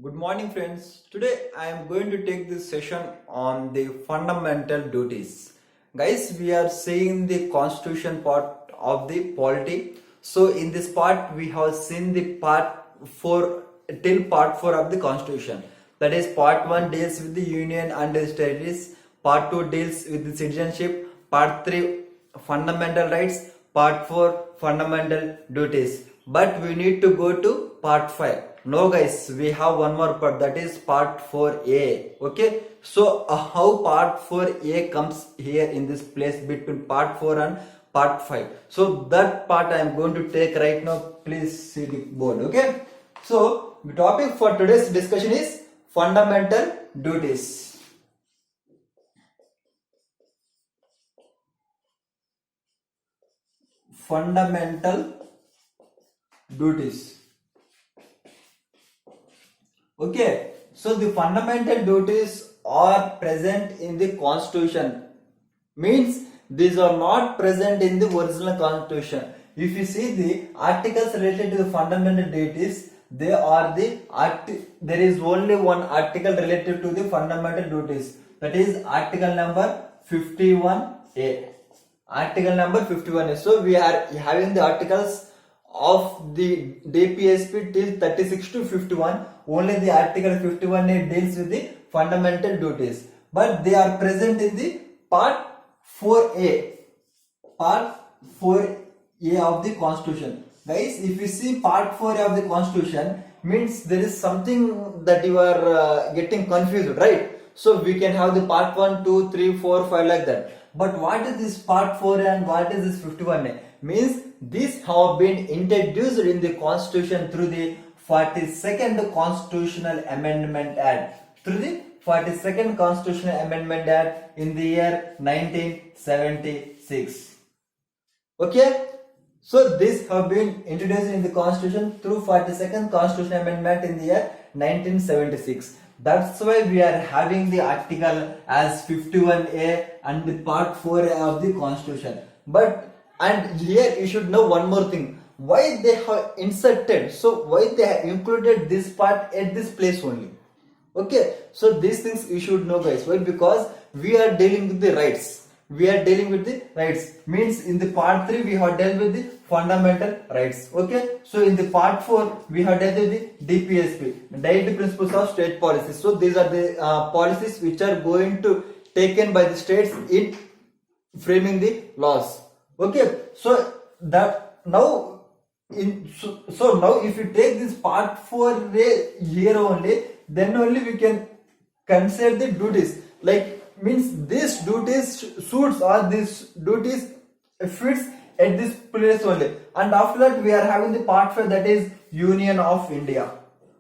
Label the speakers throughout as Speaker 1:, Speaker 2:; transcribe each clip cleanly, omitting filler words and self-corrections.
Speaker 1: Good morning, friends. Today I am going to take this session on the fundamental duties. Guys, we are seeing the constitution part of the polity. So, in this part, we have seen the part 4 till part 4 of the constitution. That is, part 1 deals with the union and the territories, part 2 deals with the citizenship, part 3 fundamental rights, part 4 fundamental duties. But we need to go to part 5. No guys, we have one more part, that is part 4a. Okay, so how part 4a comes here in this place between part 4 and part 5. So that part I am going to take right now. Please see the board. Okay, so the topic for today's discussion is fundamental duties. Fundamental duties. Okay, so the fundamental duties are present in the constitution, means these are not present in the original constitution. If you see the articles related to the fundamental duties, they are there is only one article related to the fundamental duties, that is article number 51a. Article number 51a. So we are having the articles of the DPSP till 36 to 51. Only the article 51a deals with the fundamental duties, but they are present in the part 4a. Part 4a of the constitution. Guys, if you see part 4 of the constitution, means there is something that you are getting confused, right? So we can have the part 1, 2, 3, 4, 5 like that. But what is this part 4 and what is this 51a? Means these have been introduced in the constitution through the 42nd Constitutional Amendment Act. Through the 42nd Constitutional Amendment Act in the year 1976. Okay? So this have been introduced in the constitution through 42nd Constitutional Amendment in the year 1976. That's why we are having the article as 51a and the part 4 of the constitution. But and here you should know one more thing, why they have inserted, so why they have included this part at this place only. Okay, so these things you should know guys. Why? Because we are dealing with the rights. We are dealing with the rights, means in the part 3 we have dealt with the fundamental rights. Okay, so in the part 4 we have dealt with the DPSP, Directive Principles of State Policies. So these are the policies which are going to taken by the states in framing the laws. Okay, so that now so now if you take this part 4 here only, then only we can consider the duties, like means this duties suits or this duties fits at this place only, and after that we are having the part 5, that is Union of India.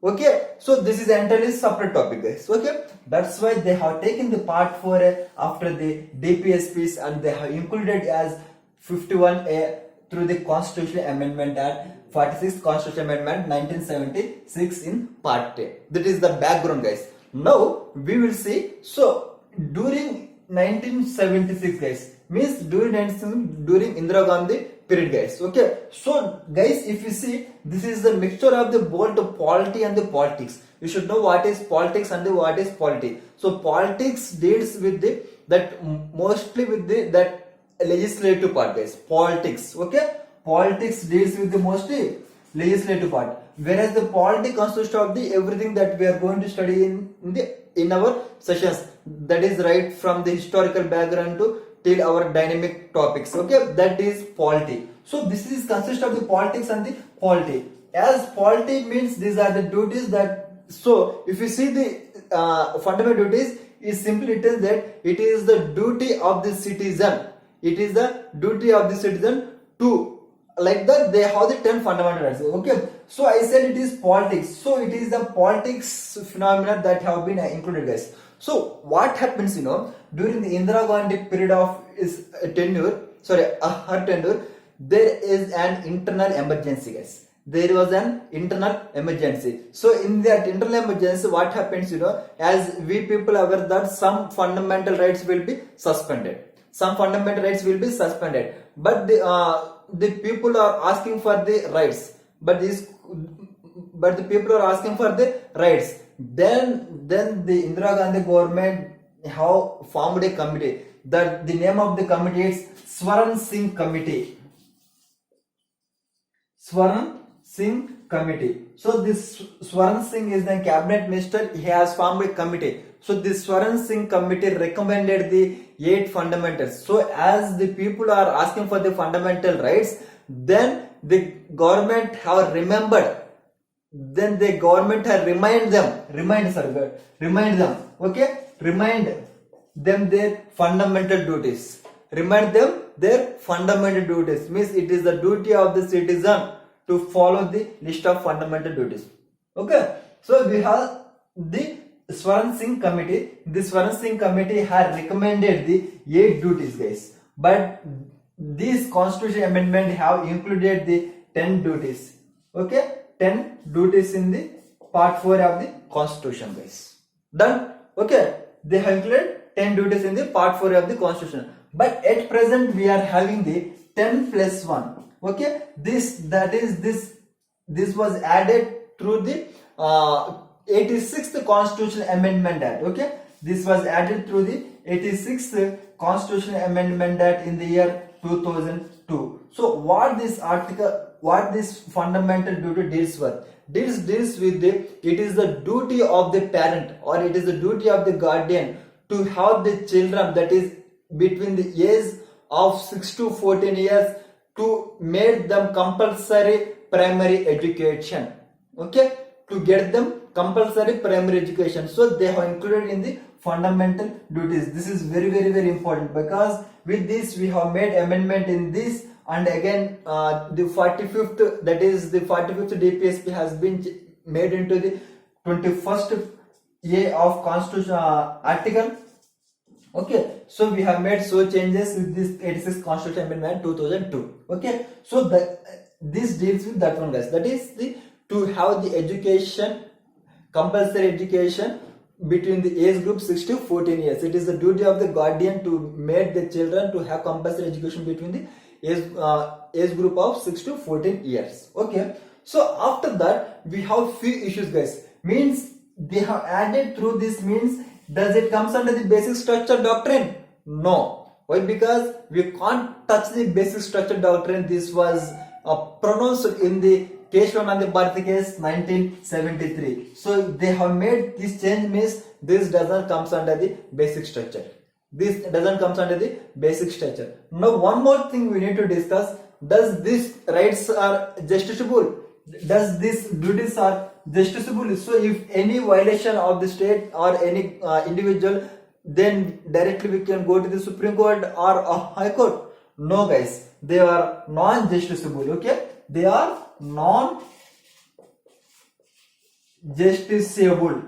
Speaker 1: Okay, so this is entirely separate topic guys. Okay, that's why they have taken the part 4 after the DPSPs and they have included as 51a through the Constitutional Amendment Act, 46th Constitutional Amendment 1976 in part A. That is the background guys. Now we will see, so during 1976 guys, means during Indira Gandhi period guys. Okay, so guys, if you see, this is the mixture of the both the polity and the politics. You should know what is politics and what is polity. So politics deals with the mostly with the legislative part guys. Politics, okay, politics deals with the mostly legislative part, whereas the polity consists of the everything that we are going to study in our sessions, that is right from the historical background to till our dynamic topics. Okay, that is polity. So this is consist of the politics and the polity. As polity means these are the duties that, so if you see the fundamental duties, is simply it is that it is the duty of the citizen. It is the duty of the citizen to, like that they have the 10 fundamental rights. Okay, so I said it is politics, so it is the politics phenomena that have been included guys. So what happens, during the Indira Gandhi period of his tenure, her tenure, there is an internal emergency guys. There was an internal emergency. So in that internal emergency, what happens, as we people are aware that some fundamental rights will be suspended. Some fundamental rights will be suspended, but the people are asking for the rights, but but the people are asking for the rights. Then the Indira Gandhi government have formed a committee. That the name of the committee is Swaran Singh Committee. Swaran Singh Committee. So this Swaran Singh is the cabinet minister. He has formed a committee. So this Swaran Singh Committee recommended the 8 fundamentals. So as the people are asking for the fundamental rights, then the government have remembered. Then the government have remind them their fundamental duties. Remind them their fundamental duties. Means it is the duty of the citizen to follow the list of fundamental duties. Okay. So we have the Swaran Singh Committee. This Swaran Singh Committee had recommended the 8 duties, guys. But this constitution amendment have included the 10 duties. Okay. 10 duties in the part 4 of the constitution, guys. Done. Okay. They have included 10 duties in the part 4 of the constitution. But at present we are having the 10 plus 1. Okay. This was added through the 86th Constitutional Amendment Act. Okay. This was added through the 86th Constitutional Amendment Act in the year 2002. So what this fundamental duty deals with? Deals with it is the duty of the parent, or it is the duty of the guardian to have the children, that is between the age of 6 to 14 years, to make them compulsory primary education. Okay, to get them compulsory primary education. So they have included in the fundamental duties. This is very important, because with this we have made amendment in this, and again the 45th, that is the 45th DPSP has been made into the 21st A of Constitution article. Okay, so we have made changes with this 86th Constitution Amendment 2002. Okay, so this deals with that one, guys. That is to have the education, compulsory education between the age group 6 to 14 years. It is the duty of the guardian to make the children to have compulsory education between the age group of 6 to 14 years. Okay, so after that we have few issues, guys. Means they have added through this. Means does it comes under the basic structure doctrine? No. Why? Because we can't touch the basic structure doctrine. This was pronounced in the Keshwananda Bharati case 1973. So they have made this change. Means this doesn't comes under the basic structure. This doesn't comes under the basic structure. Now one more thing we need to discuss: does these rights are justiciable? Does these duties are justiciable? So if any violation of the state or any individual, then directly we can go to the Supreme Court or High Court. No, guys, they are non-justiciable. Okay, they are non-justiciable.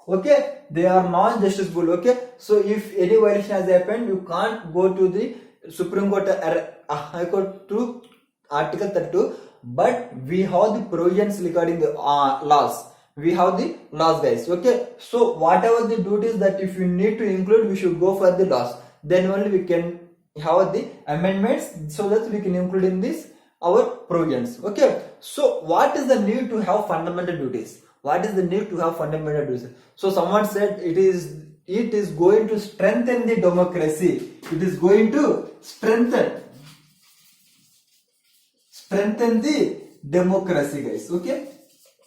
Speaker 1: Okay, they are non-justiciable. Okay, so if any violation has happened, you can't go to the Supreme Court or High Court through Article 32. But we have the provisions regarding the laws. We have the laws, guys. Okay, so whatever the duties that if you need to include, we should go for the laws. Then only we can have the amendments, so that we can include in this our provisions. Okay, so what is the need to have fundamental duties? What is the need to have fundamental duties? So someone said it is going to strengthen the democracy. It is going to strengthen the democracy, guys. Okay,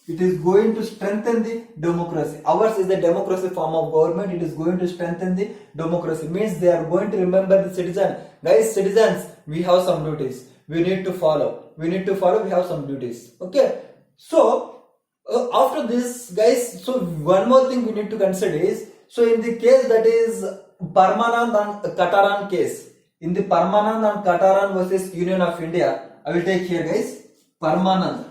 Speaker 1: it is going to strengthen the democracy. Ours is the democracy form of government. It is going to strengthen the democracy. Means they are going to remember the citizen. Guys, citizens, we have some duties. We need to follow. We have some duties. Okay, so after this, guys, so one more thing we need to consider is, so in the case that is Parmanand and Kataran case, in the Parmanand and Kataran versus Union of India, I will take here, guys, Parmanand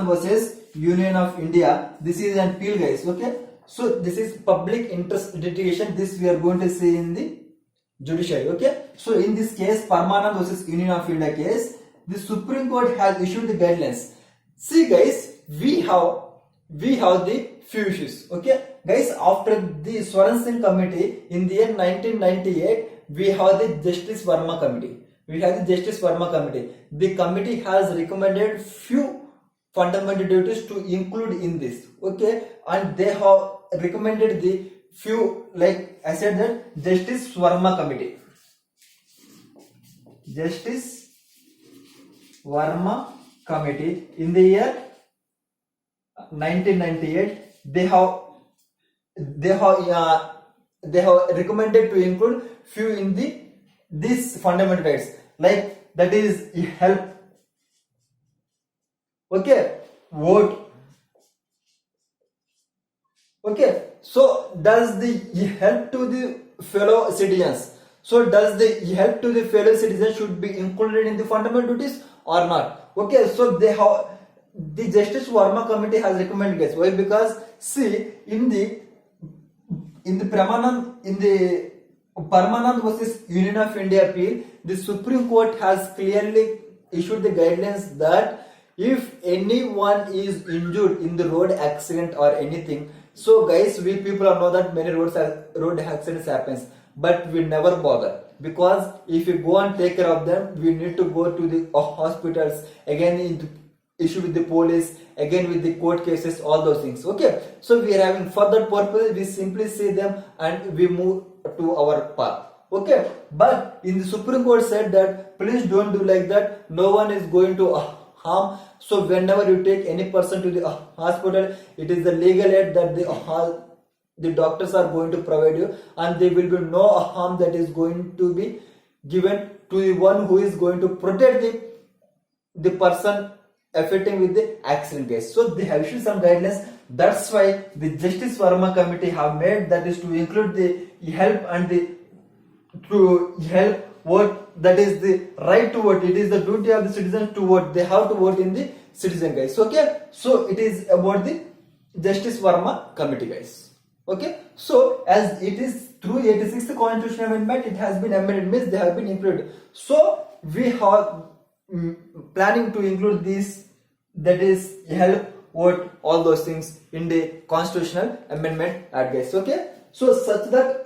Speaker 1: versus Union of India. This is an appeal, guys. Okay, so this is public interest litigation. This we are going to see in the judiciary. Okay, so in this case, Parmanand versus Union of India case, the Supreme Court has issued the guidelines. See, guys, we have the few issues. Okay, guys, after the Swaran Singh Committee in the year 1998, we have the Justice Verma Committee. we have the Justice Verma Committee. The committee has recommended few fundamental duties to include in this. Okay, and they have recommended the few, like I said, that Justice Verma Committee. Justice Verma Committee in the year 1998, they have recommended to include few in these fundamental rights, like that is help, okay, vote, okay. So does the help to the fellow citizens, so does the help to the fellow citizens should be included in the fundamental duties or not? Okay, so they have, the Justice Verma Committee has recommended this. Why? Because see, in the Paramanand versus Union of India appeal, the Supreme Court has clearly issued the guidelines that if anyone is injured in the road accident or anything, so guys, we people know that many road accidents happens, but we never bother, because if we go and take care of them, we need to go to the hospitals again, in issue with the police, again with the court cases, all those things. Okay, so we are having for that purpose, we simply see them and we move to our path. Okay, but in the Supreme Court said that please don't do like that, no one is going to harm. So whenever you take any person to the hospital, it is the legal aid that the doctors are going to provide you, and there will be no harm that is going to be given to the one who is going to protect the person affecting with the accident case. So they have issued some guidelines. That's why the Justice Verma Committee have made, that is to include the help and the to help vote, that is the right to vote. It is the duty of the citizens to vote. They have to vote in the citizen, guys. Okay, so it is about the Justice Verma Committee, guys. Okay, so as it is through 86th Constitutional Amendment, it has been amended, means they have been included. So we have planning to include this, that is help, vote, all those things in the Constitutional Amendment Act, guys. Okay, so such that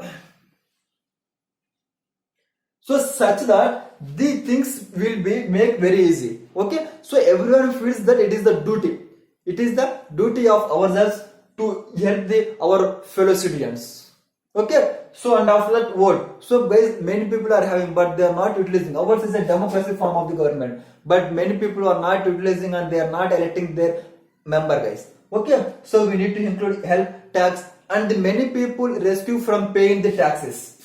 Speaker 1: the things will be make very easy. Okay, so everyone feels that it is the duty. It is the duty of ourselves to help our fellow citizens. Okay, so and after that vote. So guys, many people are having, but they are not utilizing. Ours is a democracy form of the government, but many people are not utilizing and they are not electing their member, guys. Okay, so we need to include help, tax, and the many people rescue from paying the taxes.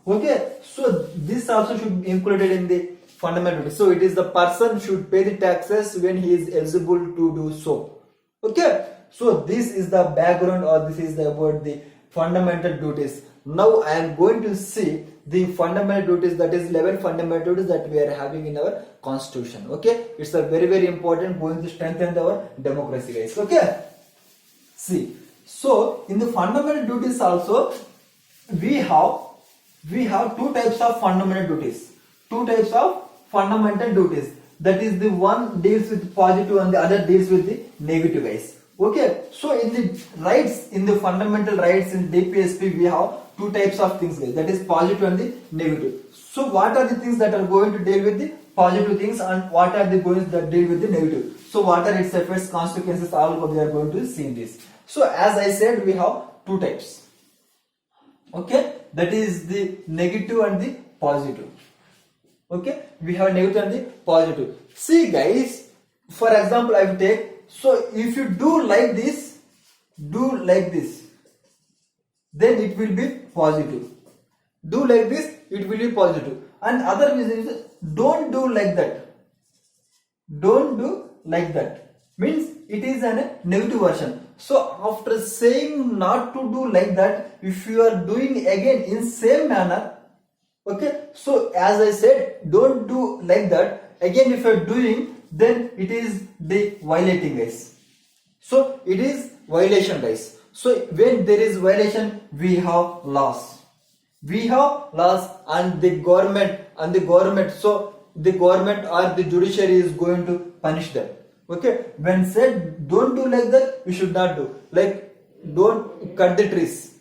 Speaker 1: Okay, so this also should be included in the fundamental. So it is the person should pay the taxes when he is eligible to do so. Okay, so this is the background, or this is about the fundamental duties. Now I am going to see the fundamental duties, that is 11 fundamental duties that we are having in our constitution. Okay, it's a very, very important, going to strengthen our democracy, guys. Okay, see, so in the fundamental duties also we have two types of fundamental duties. That is, the one deals with positive and the other deals with the negative, guys. Okay, so in the rights, in the fundamental rights in DPSP, we have two types of things, guys. That is positive and the negative. So what are the things that are going to deal with the positive things, and what are the going that deal with the negative? So what are its effects, consequences, all we are going to see in this. So as I said, we have two types. Okay, that is the negative and the positive. Okay, we have negative and the positive. See guys, for example, I will take, so if you do like this, then it will be positive. Do like this, it will be positive. And other means, don't do like that. Means it is a negative version. So after saying not to do like that, if you are doing again in same manner, okay, so as I said, don't do like that. Again, if you are doing, then it is the violating, guys. So it is violation, guys. So when there is violation, we have laws. And the government. So the government or the judiciary is going to punish them. Okay, when said don't do like that, you should not do. Like, don't cut the trees.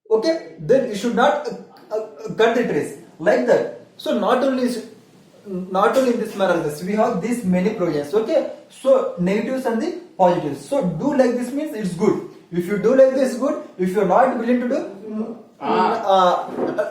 Speaker 1: Okay, then you should not cut the trees. like that. So not only in this manner, this we have these many provisions. Okay, so negatives and the positives. So do like this means it's good. If you do like this, good. If you're not willing to do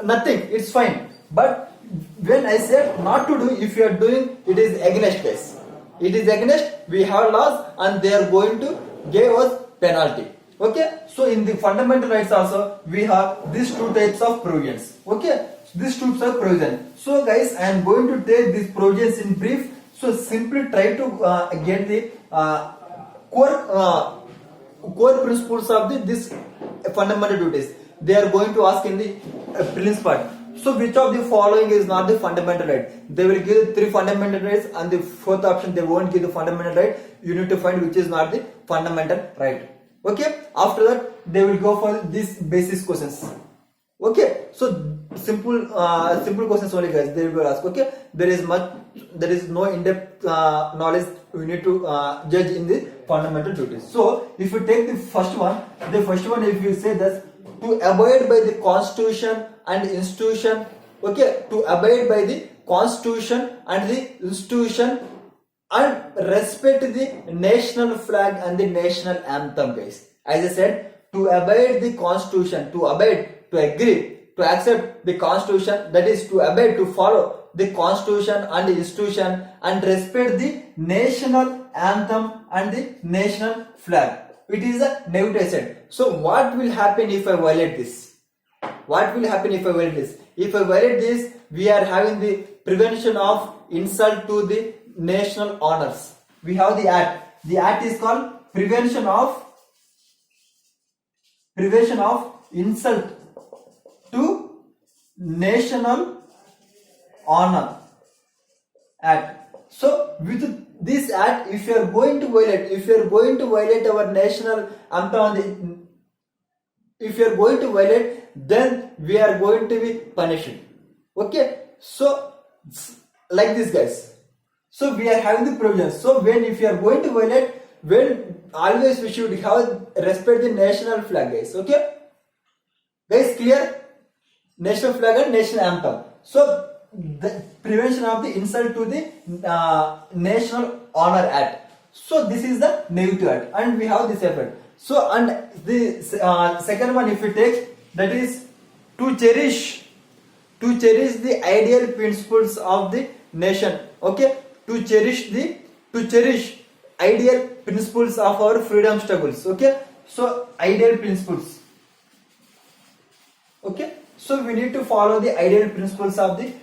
Speaker 1: nothing, it's fine. But when I said not to do, if you are doing, it is against us. It is against. We have laws, and they are going to give us penalty. Okay. So in the fundamental rights also we have these two types of provisions. Okay. These two types of provision. So guys, I am going to take these provisions in brief. So simply try to get the core principles of this fundamental duties. They are going to ask in the prelims part. So which of the following is not the fundamental right? They will give the 3 fundamental rights, and the 4th option they won't give the fundamental right. You need to find which is not the fundamental right. Okay. After that they will go for these basis questions. Okay. So simple questions only, guys. They will ask. Okay. There is no in-depth knowledge we need to judge in the fundamental duties. So if you take the first one, if you say that to abide by the constitution and institution, okay, to abide by the constitution and the institution and respect the national flag and the national anthem, guys. As I said, to abide the constitution, to abide, to agree, to accept the constitution, that is to abide, to follow the constitution and the institution, and respect the national anthem and the national flag. It is a negative asset. So what will happen if I violate this? What will happen if I violate this? If I violate this, we are having the prevention of insult to the national honors. We have the act. The act is called prevention of insult to national honor act. So with this act, if you are going to violate our national anthem, if you are going to violate, then we are going to be punished. Okay. So like this, guys. So we are having the provisions. So if you are going to violate, always we should have respect the national flag, guys. Okay. Guys, clear? National flag and national anthem. So the prevention of the insult to the National Honor Act. So this is the negative act, and we have this effort. So and the second one, if we take, that is to cherish the ideal principles of the nation. Okay, to cherish ideal principles of our freedom struggles. Okay, so ideal principles. Okay, so we need to follow the ideal principles of the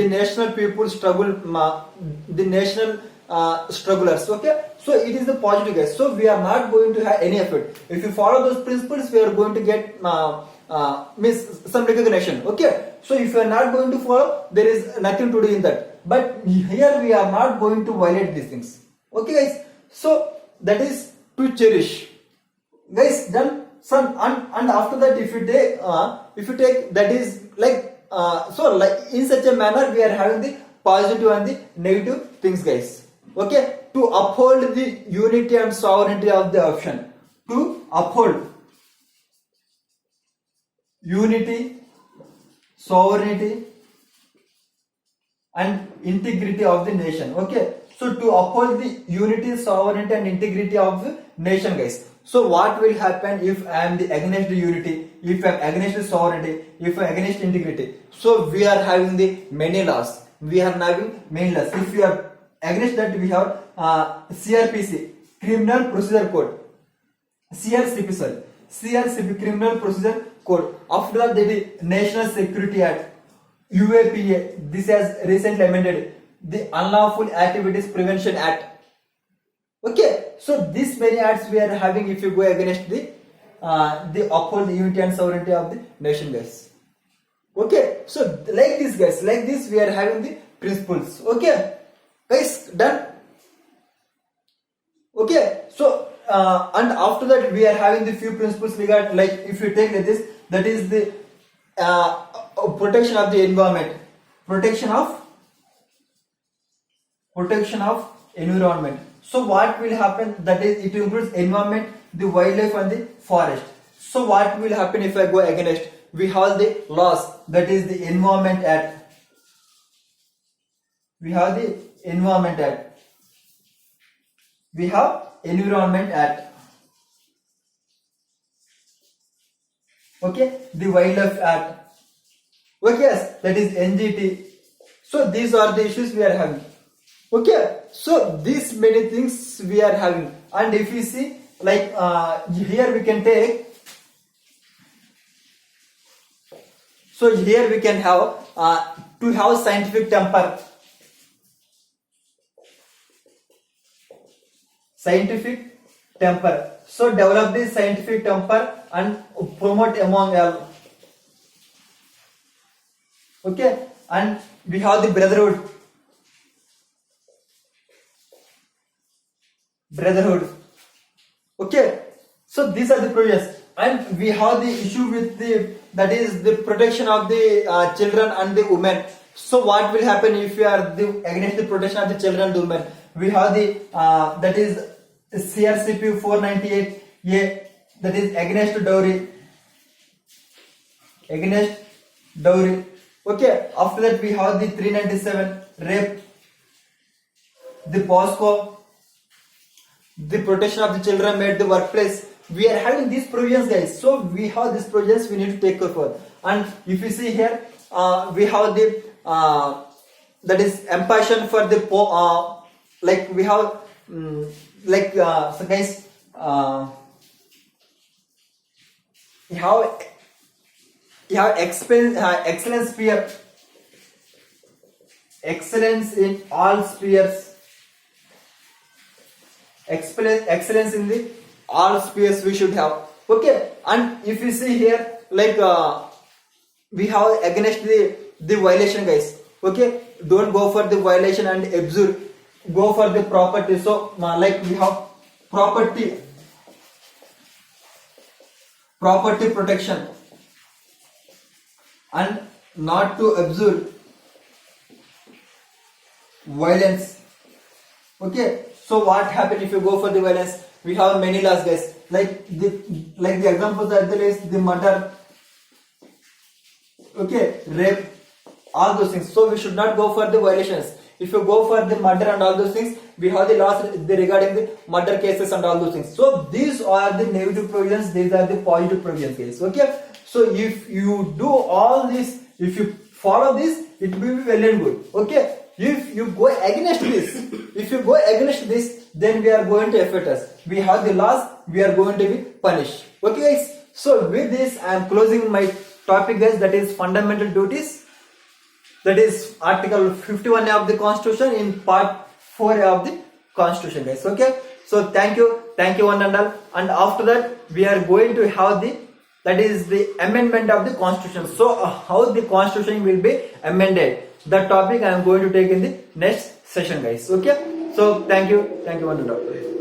Speaker 1: national people struggle, the national strugglers. Okay, so it is the positive, guys. So we are not going to have any effort. If you follow those principles, we are going to get some recognition. Okay, so if you are not going to follow, there is nothing to do in that. But here we are not going to violate these things. Okay, guys. So that is to cherish, guys. Done. Son, and after that, if you take that is like so like in such a manner we are having the positive and the negative things, guys. Okay, to uphold the unity and sovereignty of the option, to uphold unity, sovereignty and integrity of the nation. Okay, so to uphold the unity, sovereignty and integrity of the nation, guys. So what will happen if I am against the unity, if I am against the sovereignty, if I am against integrity? So we are having the many laws. We are having many laws. If we are against that, we have CRPC, Criminal Procedure Code, CRCP, Criminal Procedure Code. After that, there is National Security Act, UAPA. This has recently amended, the Unlawful Activities Prevention Act. Okay, so this many acts we are having if you go against the uphold the unity and sovereignty of the nation, guys. Okay, so like this, guys, like this we are having the principles. Okay, guys, done. Okay, so and after that we are having the few principles regard, like if you take like this, that is the protection of the environment, protection of environment. So what will happen, that is it includes environment, the wildlife and the forest. So what will happen if I go against? we have the laws, that is the Environment Act. We have the Environment Act. We have Environment Act. Okay, the Wildlife Act. Okay, yes, that is NGT. So these are the issues we are having. Okay, so these many things we are having, and if you see, like here we can take. So here we can have to have scientific temper. Scientific temper. So develop the scientific temper and promote among all. Okay, and we have the brotherhood. Okay, so these are the provisions, and we have the issue with the, that is the protection of the children and the women. So what will happen if we are against the protection of the children and the women? We have the that is CRCP 498A, that is against dowry. Okay, after that we have the 397 rape, the POSCO, the protection of the children at the workplace. We are having these provisions, guys. So we have these provisions we need to take care for. And if you see here, we have the that is empassion for the like we have so guys, you have excellence sphere, excellence in all spheres. Excellence in the all spheres we should have. Okay, and if you see here, like we have against the violation, guys. Okay, don't go for the violation and absurd, go for the property. So like we have property protection, and not to absurd violence. Okay, so what happen if you go for the violence? We have many laws, guys. Like the examples are there is the murder, okay, rape, all those things. So we should not go for the violations. If you go for the murder and all those things, we have the laws regarding the murder cases and all those things. So these are the negative provisions, these are the positive provisions, guys. Okay, so if you do all this, if you follow this, it will be well and good. Okay, if you go against this, then we are going to affect us. We have the laws, we are going to be punished. Okay, guys. So with this, I am closing my topic, guys. That is fundamental duties. That is Article 51 of the Constitution in Part 4 of the Constitution, guys. Okay. So thank you one and all. And after that, we are going to have that is the amendment of the Constitution. So how the Constitution will be amended, that topic I am going to take in the next session, guys. Okay, so thank you one and all.